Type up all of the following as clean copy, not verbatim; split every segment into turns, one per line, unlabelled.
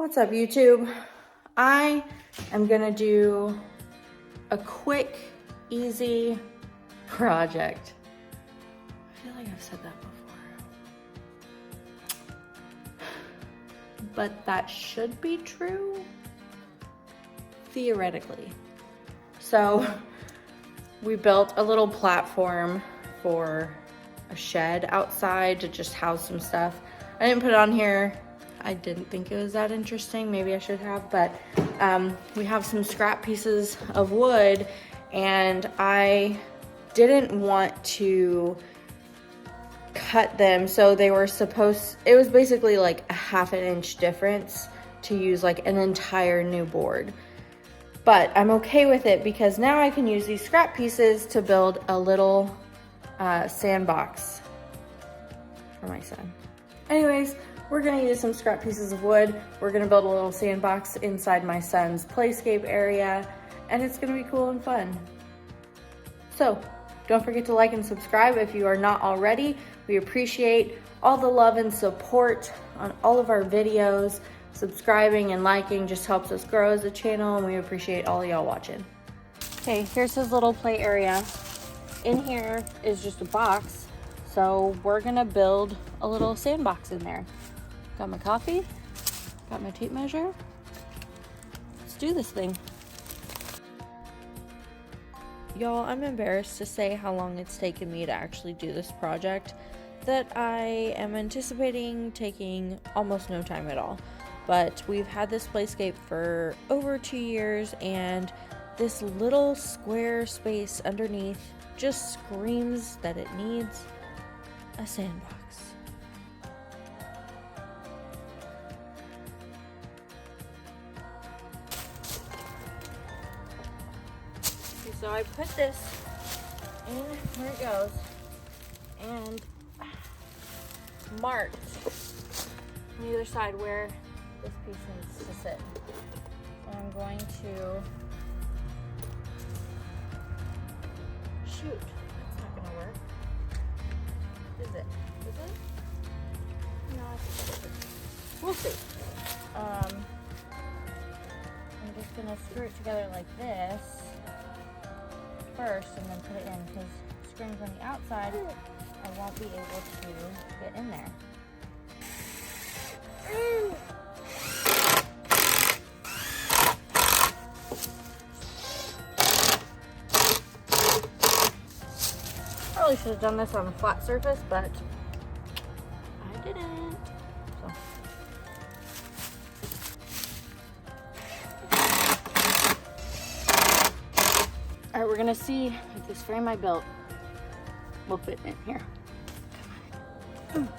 What's up, YouTube? I am gonna do a quick, easy project. I feel like I've said that before. But that should be true, theoretically. So we built a little platform for a shed outside to just house some stuff. I didn't put it on here. I didn't think it was that interesting. Maybe I should have, but we have some scrap pieces of wood and I didn't want to cut them. So they were it was basically like a ½ inch difference to use like an entire new board. But I'm okay with it because now I can use these scrap pieces to build a little sandbox for my son. Anyways, we're gonna use some scrap pieces of wood. We're gonna build a little sandbox inside my son's playscape area, and it's gonna be cool and fun. So, don't forget to like and subscribe if you are not already. We appreciate all the love and support on all of our videos. Subscribing and liking just helps us grow as a channel, and we appreciate all y'all watching. Okay, here's his little play area. In here is just a box, so we're gonna build a little sandbox in there. Got my coffee, got my tape measure. Let's do this thing. Y'all, I'm embarrassed to say how long it's taken me to actually do this project that I am anticipating taking almost no time at all. But we've had this playscape for over 2 years, and this little square space underneath just screams that it needs a sandbox. Okay, so I put this in where it goes and marked on the other side where this piece needs to sit. So I'm going to shoot. That's not gonna work. Is it? Is it? No, I think it is. We'll see. I'm just gonna screw it together like this first and then put it in, because screwing from the outside, I won't be able to get in there. Probably should have done this on a flat surface, but I didn't. So. All right, we're gonna see if this frame I built will fit in here. Come on.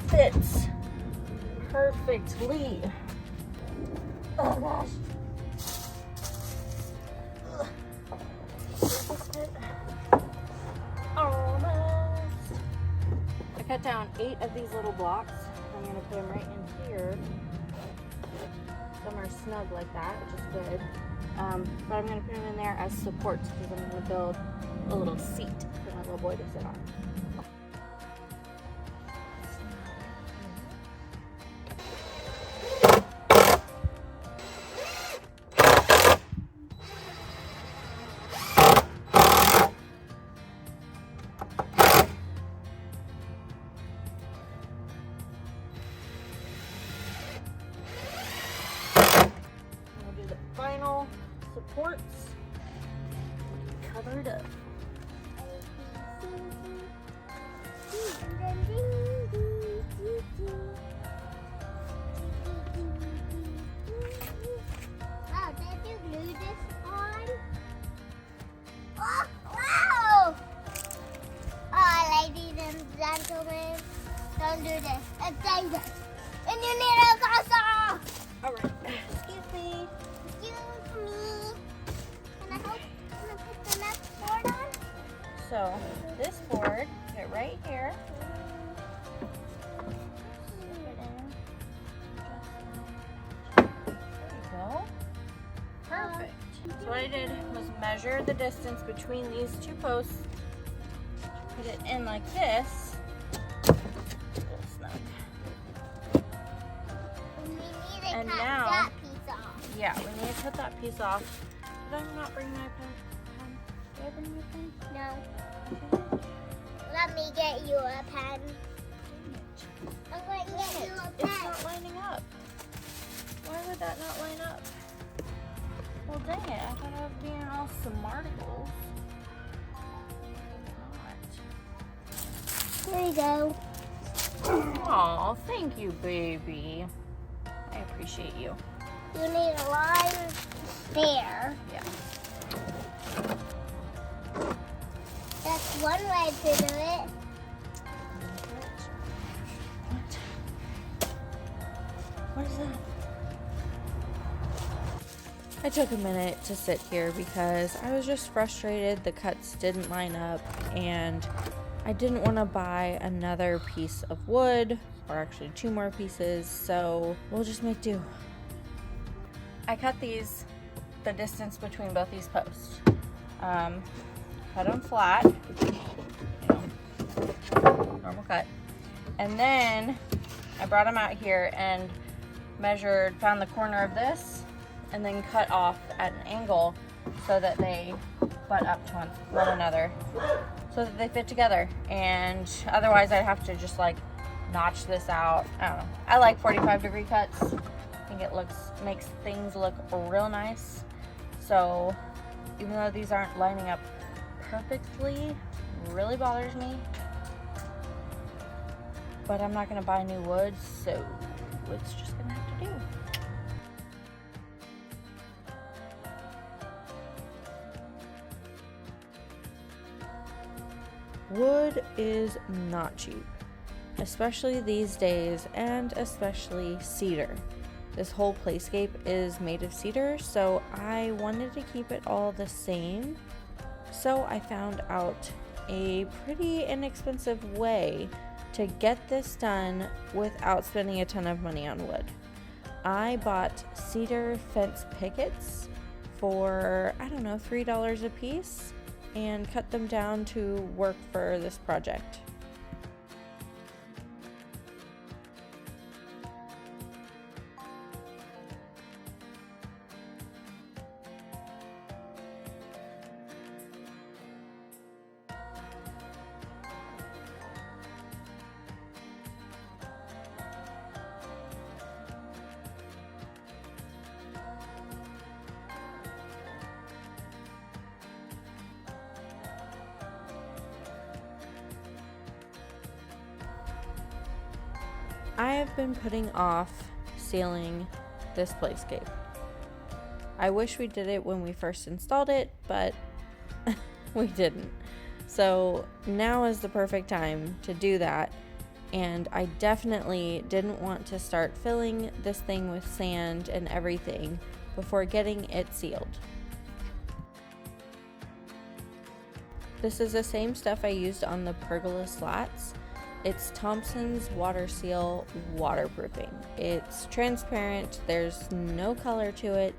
Fits perfectly. Oh gosh. Almost. I cut down 8 of these little blocks. I'm gonna put them right in here. Some are snug like that, which is good. But I'm gonna put them in there as supports because I'm gonna build a little seat for my little boy to sit on. Final supports covered up.
Wow, did you glue this on? Oh, wow! Oh, ladies and gentlemen, don't do this. It's dangerous. And you need a castle!
All right. So this board, put it right here. There you go. Perfect. So what I did was measure the distance between these two posts, put it in like this. A little snug.
We need to
And
cut
now-
that piece off.
Yeah, we need to cut that piece off. Did I not bring my pen? Did I bring my pen?
No. Let me get you a pen. I'm going to get you a
It's
pen.
not lining up. Why would that not line up? Well, dang it. I thought I was being all smarticles.
There you go.
Aw, thank you, baby. I appreciate you.
You need a line there.
Yeah.
That's one way to do it.
What is that? I took a minute to sit here because I was just frustrated the cuts didn't line up and I didn't want to buy another piece of wood, or actually 2 more pieces, so we'll just make do. I cut these, the distance between both these posts. Cut them flat, normal cut. And then I brought them out here and measured, found the corner of this, and then cut off at an angle so that they butt up to one another, so that they fit together. And otherwise I'd have to just like notch this out. I don't know. I like 45-degree cuts. I think it makes things look real nice. So even though these aren't lining up perfectly, really bothers me. But I'm not gonna buy new wood, so it's just gonna have to do. Wood is not cheap, especially these days, and especially cedar. This whole playscape is made of cedar, so I wanted to keep it all the same. So I found out a pretty inexpensive way to get this done without spending a ton of money on wood. I bought cedar fence pickets for, I don't know, $3 a piece, and cut them down to work for this project. I have been putting off sealing this playscape. I wish we did it when we first installed it, but we didn't. So now is the perfect time to do that, and I definitely didn't want to start filling this thing with sand and everything before getting it sealed. This is the same stuff I used on the pergola slats. It's Thompson's Water Seal waterproofing. It's transparent, there's no color to it.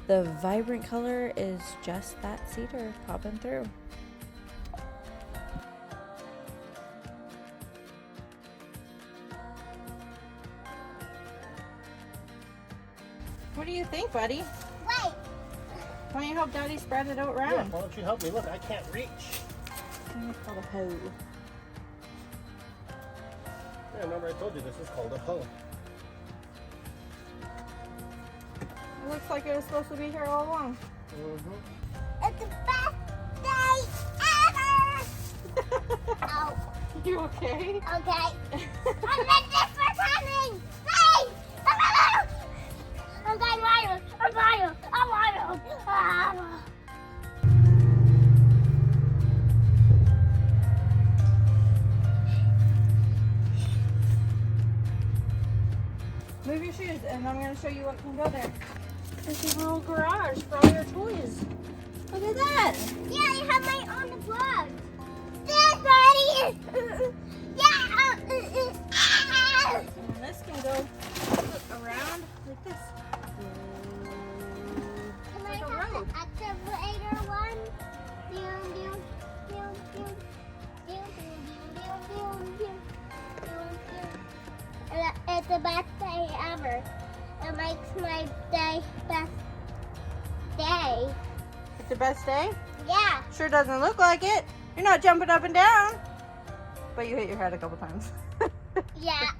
The vibrant color is just that cedar popping through. What do you think, buddy?
Wait.
Why don't you help Daddy spread it out around?
Yeah, why don't you help me? Look, I can't reach.
It's called a hoe.
Yeah, remember I told you this is called a hoe.
It looks like it was supposed to be here all along.
Mm-hmm.
It's the best day ever! Oh,
You okay?
okay. I meant this was coming! Please! I'm going wild! I'm wild! I'm wild! Ah.
Move your shoes and I'm going to show you what can go there. This is a little garage for all your toys. Look at that.
Yeah, I have my own plug. buddy. Yeah.
And this can go around like this.
Can
Like
I
a
have
road.
the excavator one? Boom, boom, boom, boom. Boom, boom, boom, boom, boom, boom, boom. And it's the best day ever. It makes my day best day.
It's the best day?
Yeah.
Sure doesn't look like it. You're not jumping up and down. But you hit your head a couple times.
Yeah.